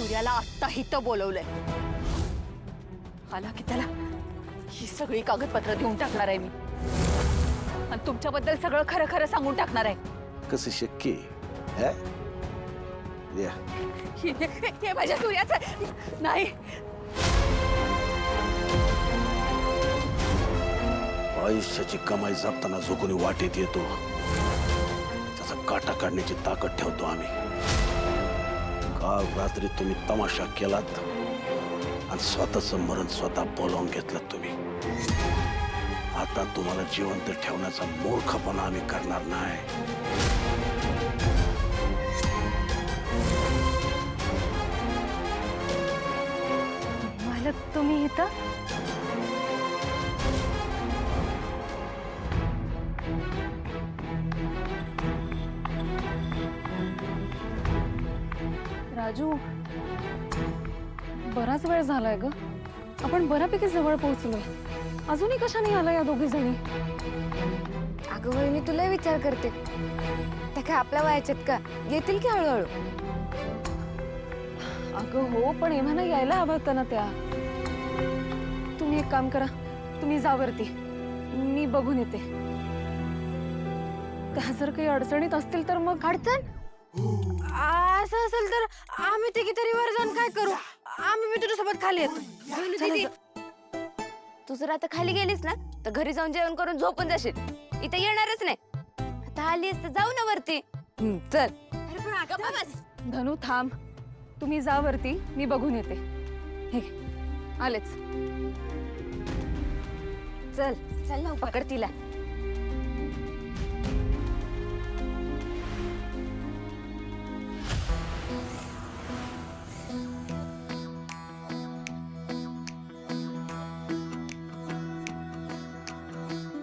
सूर्याला आत्ता हिथं बोलवलंय. आला की त्याला ही सगळी कागदपत्र देऊन टाकणार आहे मी आणि तुमच्याबद्दल सगळं खरं खरं सांगून टाकणार आहे. कसं शक्य आहे? द्या. हे माझ्या सूर्याचं नाही. आयुष्याची कमाई जपताना जो कोणी वाटेत येतो त्याचा काटा काढण्याची ताकद ठेवतो आम्ही. काल रात्री तुम्ही तमाशा केलात आणि स्वतःचं मरण स्वतः बोलावून घेतलं तुम्ही. आता तुम्हाला जिवंत ठेवण्याचा मूर्खपणा आम्ही करणार नाही. मालक तुम्ही इथं? राजू, बराच वेळ झालाय ग. आपण बऱ्यापैकी जवळ पोहोचलोय. अजूनही कशाने आला या दोघी जणी? अगं वहिनी, तुला विचार करते. त्या काय आपल्या वयाच्यात का? येतील की हळूहळू. अगं हो, पण एव्हाना यायला हवं होतं ना त्या. तुम्ही एक काम करा, तुम्ही जा वरती, मी बघून येते. त्या जर काही अडचणीत असतील तर मग. अडचण असं असेल तर आम्ही तिघी तरी वर जाऊन काय करू? मी तुझ्यासोबत खाली येतो. दीदी, तू जर आता खाली गेलीस ना तर घरी जाऊन जेवण करून झोपून जाशील. इथे येणारच नाही. आता आलीस तर जाऊ ना वरती. चल. धनु थांब, तुम्ही जा वरती, मी बघून येते. हे आलेच. चल चल ना, पकड तिला.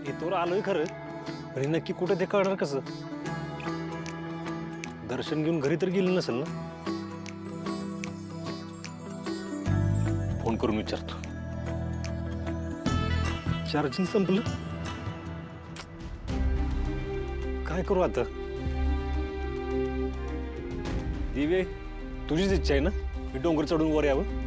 येतोवर आलोय खरं, पण हे नक्की कुठे ते कळणार कसं? दर्शन घेऊन घरी तर गेलं नसेल ना? फोन करून विचारतो. चार्जिंग संपलं, काय करू आता? दिवे, तुझीच इच्छा आहे ना मी डोंगर चढून वर यावं?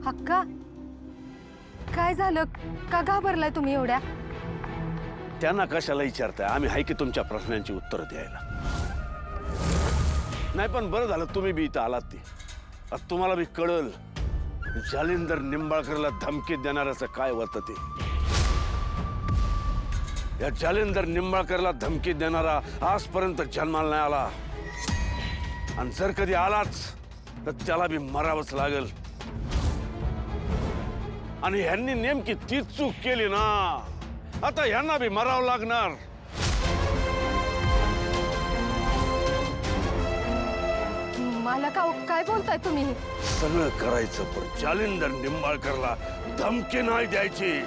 हक्का, काय झालं? का घाबरलाय तुम्ही एवढ्या? त्यांना कशाला विचारताय? आम्ही हाय की तुमच्या प्रश्नांची उत्तरं द्यायला. नाही पण बरं झालं तुम्ही बी इथं आलात. ती आता तुम्हाला बी कळल जालिंदर निंबाळकरला धमकी देणाऱ्याचं काय होतं ते. या जालिंदर निंबाळकरला धमकी देणारा आजपर्यंत जन्माला नाही आला, आणि जर कधी आलाच तर त्याला बी मरावंच लागल. आणि ह्यांनी नेमकी तीच चूक केली ना, आता ह्यांना बी मरावं लागणार. मला काय बोलताय तुम्ही? सगळं करायचं पण जालिंदर निंबाळकरला धमकी नाही द्यायची.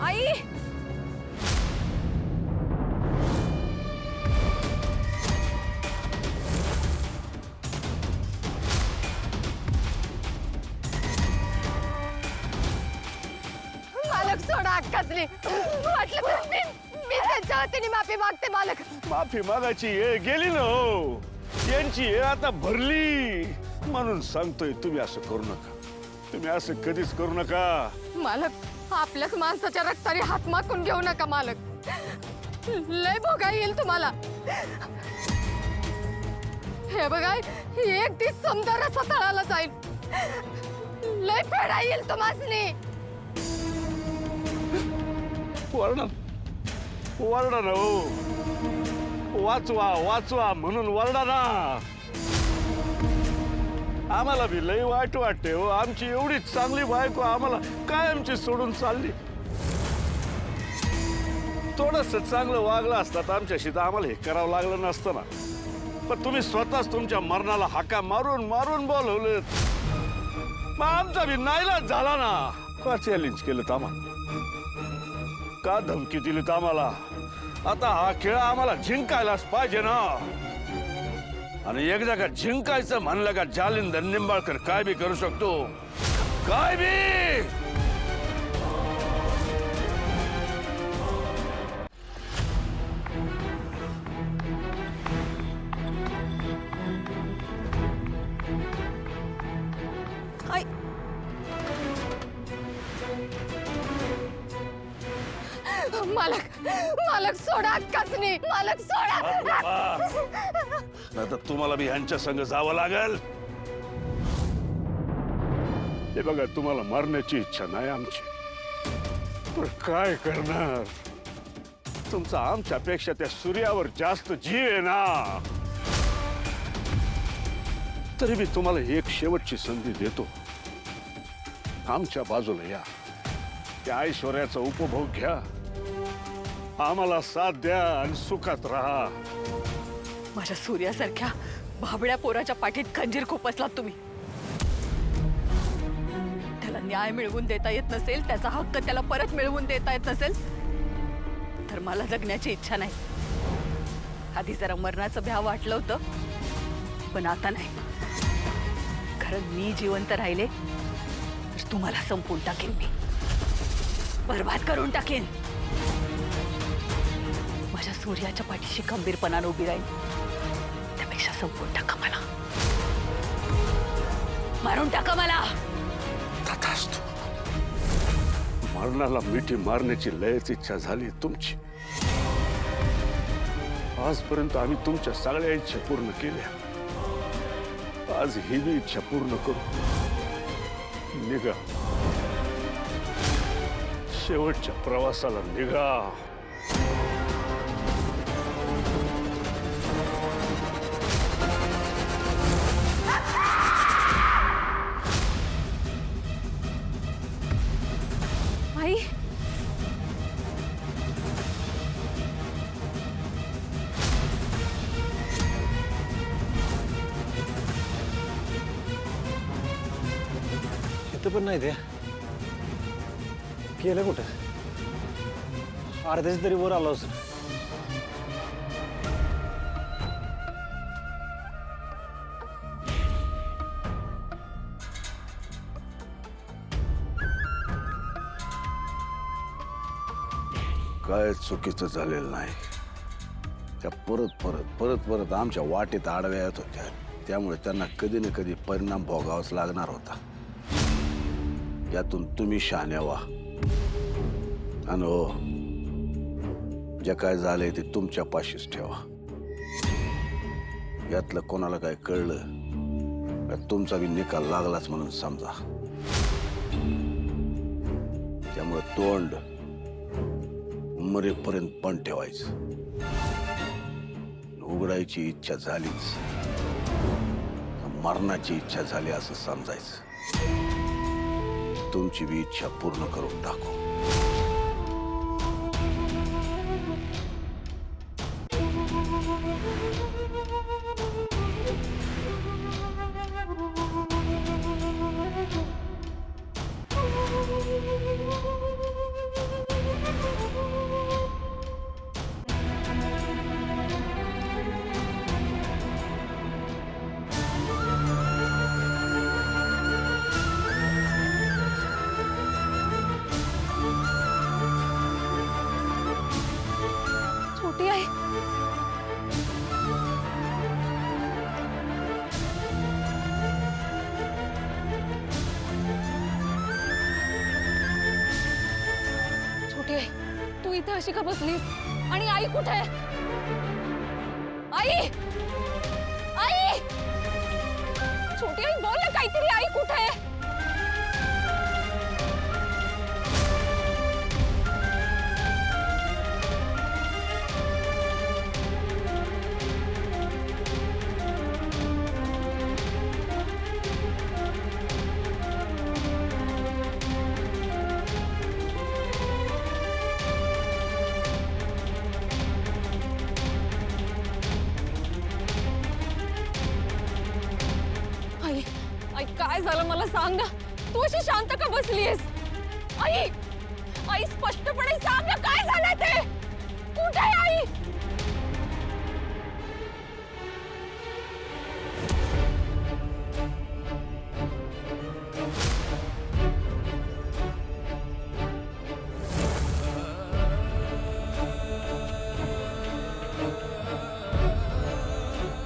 आई, मालक सोडा हक्कातली. वाटलं तर मी त्यांच्या वतीने माफी मागते मालक. माफी मागायची वेळ गेली ना हो, यांची वेळ आता भरली. म्हणून सांगतोय तुम्ही असं करू नका. तुम्ही असं कधीच करू नका. मालक, आपल्याच माणसाच्या रक्ताने हात माकून घेऊ नका मालक. लय भोगा येईल तुम्हाला. हे बघा, एक दिस समजा रसा तळाला जाईल. लय फेडा येईल तुम्हासनी. वरडा ना हो. वाचवा वाचवा म्हणून वरडा ना. आम्हाला बी लई वाईट वाटते हो. आमची एवढी चांगली बायको आम्हाला कायमची सोडून चालली. थोडस चांगलं वागलं असतात आमच्याशी तर आम्हाला हे करावं लागलं नसतं ना. पण तुम्ही स्वतःच तुमच्या मरणाला हाका मारून मारून बोलवलं. मग आमचा बी नाईलाज झाला ना. का चॅलेंज केलं आम्हाला, का धमकी दिलीत आम्हाला. आता हा खेळ आम्हाला जिंकायलाच पाहिजे ना. आणि एकदा का जिंकायचं म्हणलं का जालिंदर निंबाळकर काय बी करू शकतो, काय बी. मालक मालक सोडा अक्कासनी, मालक सोडा. नाही तर तुम्हाला बी ह्यांच्या संग जावं लागेल. हे बघा, तुम्हाला मारण्याची इच्छा नाही आमची, पण काय करणार. तुमचा आमच्यापेक्षा त्या सूर्यावर जास्त जीव आहे ना. तरी मी तुम्हाला एक शेवटची संधी देतो. आमच्या बाजूला या, त्या ऐश्वर्याचा उपभोग घ्या, आम्हाला साथ द्या आणि सुखात राहा. माझ्या सूर्यासारख्या भाबड्या पोराच्या पाठीत खंजीर खुपसलात तुम्ही. त्याला न्याय मिळवून देता येत नसेल, त्याचा हक्क त्याला परत मिळवून देता येत नसेल, तर मला जगण्याची इच्छा नाही. आधी जरा मरणाचं भ्या वाटलं होतं, पण आता नाही. कारण मी जिवंत राहिले तर तुम्हाला संपवून टाकेन, मी बर्बाद करून टाकेन. माझ्या सूर्याच्या पाठीशी खंबीरपणाने उभी राहील, त्यापेक्षा संपवून टाका मला, मारून टाका मला. तथास्तु. मरणाला मिठी मारण्याची लयच इच्छा झाली तुमची. आजपर्यंत आम्ही तुमच्या सगळ्या इच्छा पूर्ण केल्या. आज ही बी इच्छा पूर्ण करू. निघा, शेवटच्या प्रवासाला निघा. आई इथं पण नाही ते. गेलं कुठं? अर्ध्याच तरी वर आलो असं. काय चुकीचं झालेलं नाही. त्या परत परत परत परत आमच्या वाटेत आडव्या येत होत्या, त्यामुळे त्यांना कधी ना कधी परिणाम भोगावाच लागणार होता. यातून तुम्ही शहाण्या व्हा. आणि हो, जे काय झालंय ते तुमच्या पाशीच ठेवा. यातलं कोणाला काय कळलं तर तुमचा बी निकाल लागलाच म्हणून समजा. त्यामुळे तोंड मरेपर्यंत पण ठेवायचं. उघडायची इच्छा झालीच, मरणाची इच्छा झाली असं समजायचं. तुमची बी इच्छा पूर्ण करून टाकू. छोटी आहे. छोटी आहे, तू इथे अशी का बसलीस? आणि आई कुठे आहे? आई, आई, छोटी आई बोल ना काहीतरी. आई कुठे आहे? काय झालं मला सांग ना. तू अशी शांत का बसलीयस? आई, आई स्पष्टपणे सांग ना, काय झालं ते? कुठे आहे आई?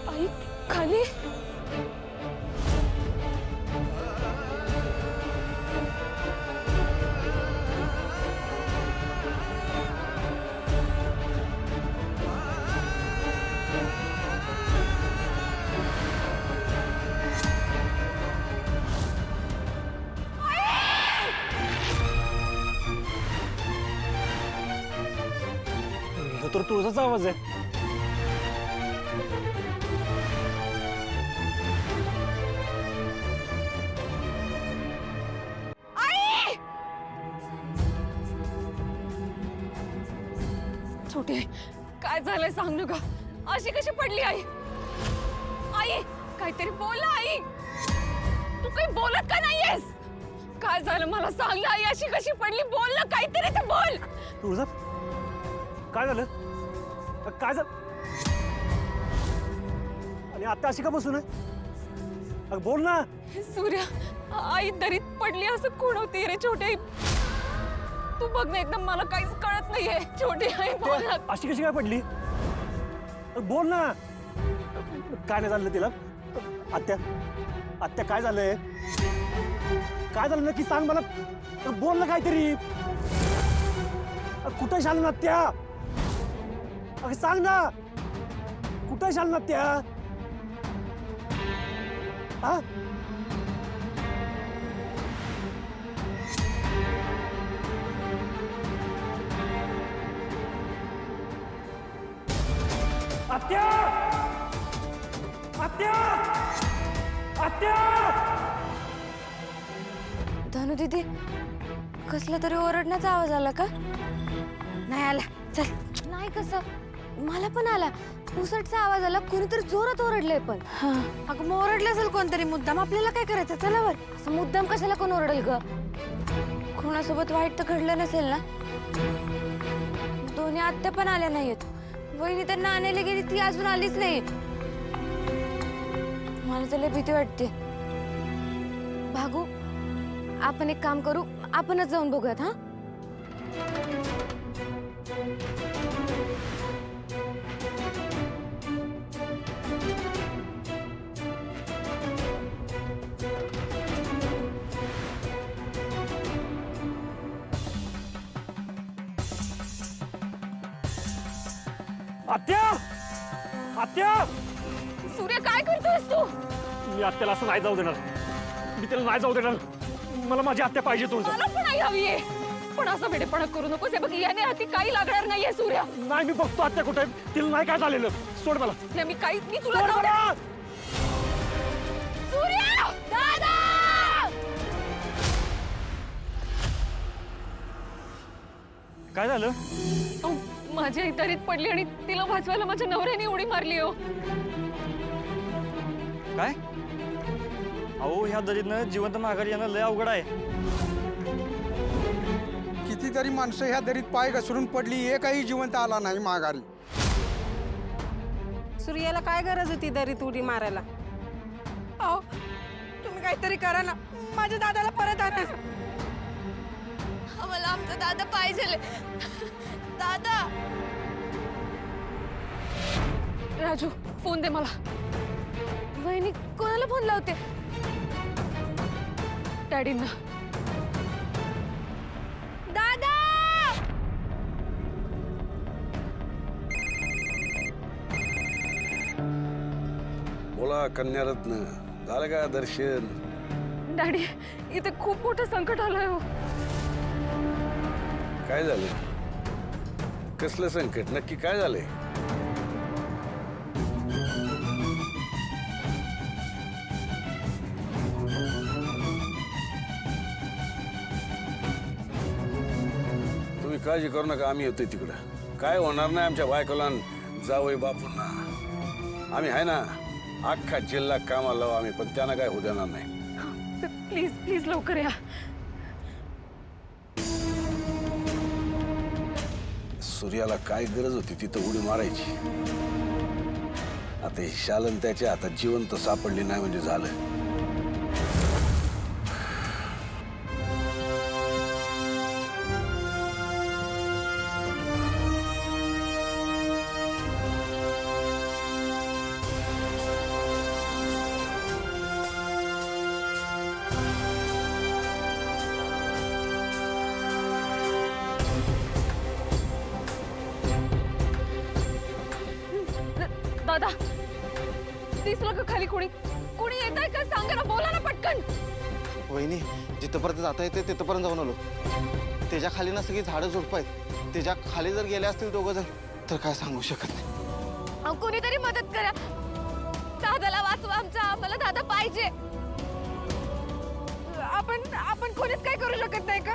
आई खाली. ह्यो तर तुळजाचा आवाज आहे. छोटे, काय झालंय सांग ना ग. अशी कशी पडली आई? आई काहीतरी बोल ना आई. तू काही बोलत का नाहीयेस? काय झालं मला सांग ना आई. अशी कशी पडली? बोल ना काहीतरी, तर बोल. तुळजा काय झालं? काय झालं? आणि आता अशी का बसून आहे? अगं बोल ना. सूर्या, आई दरीत पडली असं कोण होती रे छोटे? तू बघ ना, एकदम मला काहीच कळत नाहीये. छोटी आई बोल ना. अशी कशी काय पडली? अगं बोल ना. काय नाही झालं तिला? आत्या, आत्या काय झालंय? काय झालं नक्की सांग मला. बोल ना काहीतरी. कुठं शाल ना त्या? अगं सांग ना, कुठं शाल ना त्या? हा? आत्या! आत्या! आत्या! धनु दीदी, कसला तरी ओरडण्याचा आवाज आला का? नाही आला. चल. नाही, कसं मला पण आला. पुसटचा आवाज आला. कोणीतरी जोरात ओरडलंय पण. अगं मग ओरडलं असेल कोणतरी मुद्दाम. आपल्याला काय करायचं? चला वर. असं मुद्दाम कशाला कोण ओरडेल ग? कोणासोबत वाईट तर घडलं नसेल ना? दोन्ही आत्या पण आल्या नाहीयेत. वहिनी त्यांना आणायला गेली, ती अजून आलीच नाही. मला त्याला भीती वाटते. भागू, आपण एक काम करू, आपणच जाऊन बघूयात. हा, आत्या! आत्या! सूर्या, काय करतोयस तू? मी आत्याला असं नाही जाऊ देणार. मी त्याला नाही जाऊ देणार. मला माझी आत्या पाहिजे. तुळजा मला पण आई हवीये, पण असं वेडेपणा करू नकोस. हे बघ, याने हाती काही लागणार नाहीये. सूर्या, नाही, मी बघतो आत्या कुठे आहे. तिला नाही काय झालेलं. सोड मला. मी तुला सोड जाऊ दे. मला! सूर्या! दादा! काय झालं? अहो, माझी आई दरीत पडली आणि तिला वाचवायला माझ्या नवऱ्याने उडी मारली. हो, काय? अहो, ह्या दरीतनं जिवंत माघारी येणं लय अवघड आहे. कितीतरी माणसं ह्या दरीत पाय घसरून पडली, एकही जिवंत आला नाही माघारी. सूर्याला काय गरज होती दरीत उडी मारायला? अहो, तुम्ही काहीतरी करा ना. माझ्या दादाला परत आणा. मला आमचा दादा पाहिजे. दादा! राजू, फोन दे मला. वहिनी कोणाला फोन लावते? डॅडींना. दादा! बोला कन्यारत्न, झालं का दर्शन? डॅडी, इथे खूप मोठं संकट आलंय. हो, काय झालं? कसलं संकट? नक्की काय झालंय? तुम्ही काळजी करू नका, आम्ही येतोय तिकडं. काय होणार नाही आमच्या बायकोला जावई बापूंना. आम्ही आहे ना, अख्खा जिल्हा कामाला लावू आम्ही, पण त्यांना काय होऊ देणार नाही. प्लीज प्लीज लवकर या. सूर्याला काय गरज होती तिथं उडी मारायची. आता ही शालन त्याच्या हातात जिवंत सापडली नाही म्हणजे झालं. दादा दिसलं का खाली कोणी कोणी येत आहे का सांगा ना, बोला ना पटकन. वहिनी जिथपर्यंत जाता येते तिथपर्यंत जाऊन आलो. त्याच्या खाली ना सगळी झाडं झुडपं आहेत. त्याच्या खाली जर गेले असतील दोघं जण तर काय सांगू शकत नाही. अहो, कोणीतरी मदत करा. दादाला वाचवा आमच्या. आम्हाला दादा पाहिजे. आपण कोणीच काय करू शकत नाही का?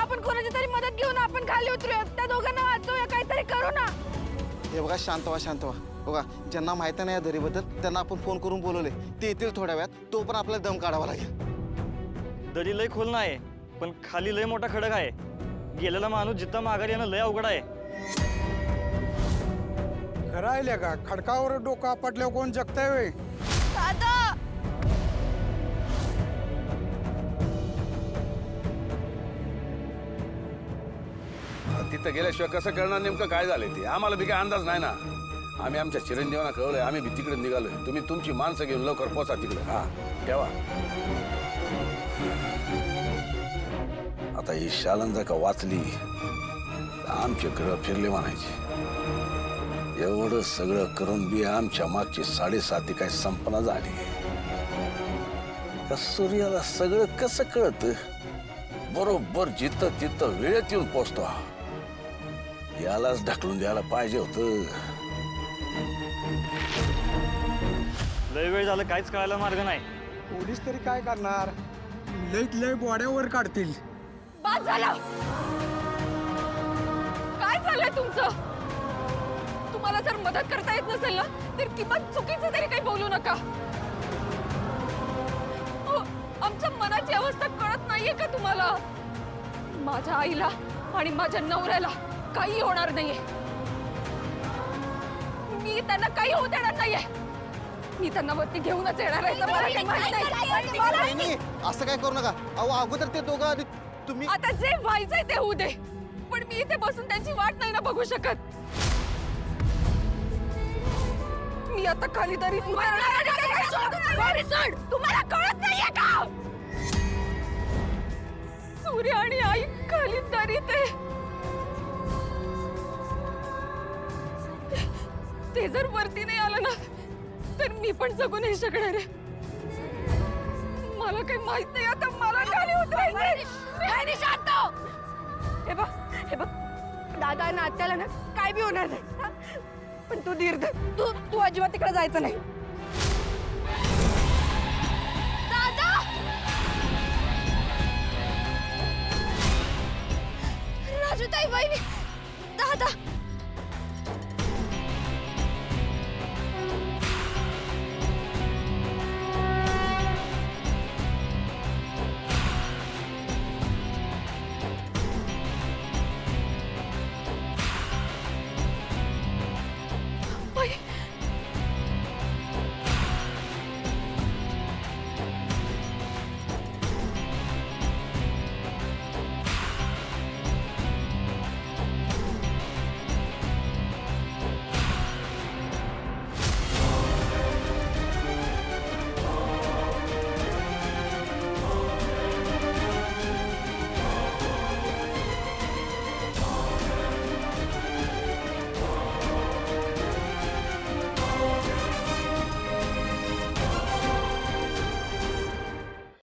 आपण कोणाची तरी मदत घेऊन आपण खाली उतरूया. त्या दोघांना वाचवूया. काहीतरी करू ना. हे बघा शांत व्हा. बघा ज्यांना माहिती नाही या दरीबद्दल त्यांना आपण फोन करून बोलवले. ते येतील थोड्या वेळात. तो पण आपल्याला दम काढावा लागेल. दरी लय खोल नाही पण खाली लय मोठा खडक आहे. गेलेला माणूस जिथं माघारी येणं लय अवघड आहे. राहिल्या का खडकावर डोकं आपटल्यावर कोण जगताय वे? दादा तिथं गेल्याशिवाय कसं करणार नेमकं काय झालंय ते आम्हाला बी काय अंदाज नाही ना. आम्ही आमच्या चिरंजीवांना कळवलंय. आम्ही बी तिकडे निघालोय. तुम्ही तुमची माणसं घेऊन लवकर पोचा तिकडे. हा ठेवा. आता ही शालन जर का वाचली तर आमचे ग्रह फिरले म्हणायचे. एवढं सगळं करून बी आमच्या मागची 7.5 काय संपना झाली. त्या सूर्याला सगळं कसं कळत? बरोबर जिथं तिथं वेळेत येऊन पोचतो. यालाच ढकलून द्यायला पाहिजे होतं. लय वेळ झालं काहीच कळायला मार्ग नाही. पोलीस तरी काय करणार? लईत लय बॉड्यावर काढतील. बाद झालं. काय झालंय तुमचं? तुम्हाला जर मदत करता येत नसेल ना तर किंमत चुकीचं तरी काही बोलू नका. अहो, आमच्या मनाची अवस्था कळत नाहीये का तुम्हाला? माझ्या आईला आणि माझ्या नवऱ्याला काही होणार नाहीये. मी त्यांना काही होऊ देणार नाहीये. मी त्यांना वरती घेऊनच येणार आहे. मला काही माहित नाही. वहिनी असं काय करू नका. अहो अगोदर ते दोघं आधी तुम्ही. आता जे व्हायचंय ते होऊ दे. पण मी इथे बसून त्यांची वाट नाही ना बघू शकत. मी आता खाली तरी तुम्हाला कळत नाहीये का? सूर्य आणि आई खाली तरी ते जर वरती नाही आलं ना तर मी पण जगू नाही शकणार आहे. मला काही माहित नाही. आता मला खाली उतरायचंय. हे बघ दादा ना आत्याला ना काय बी होणार नाही. हा? पण तू धीर धर. तू अजिबात तिकडे जायचं नाही.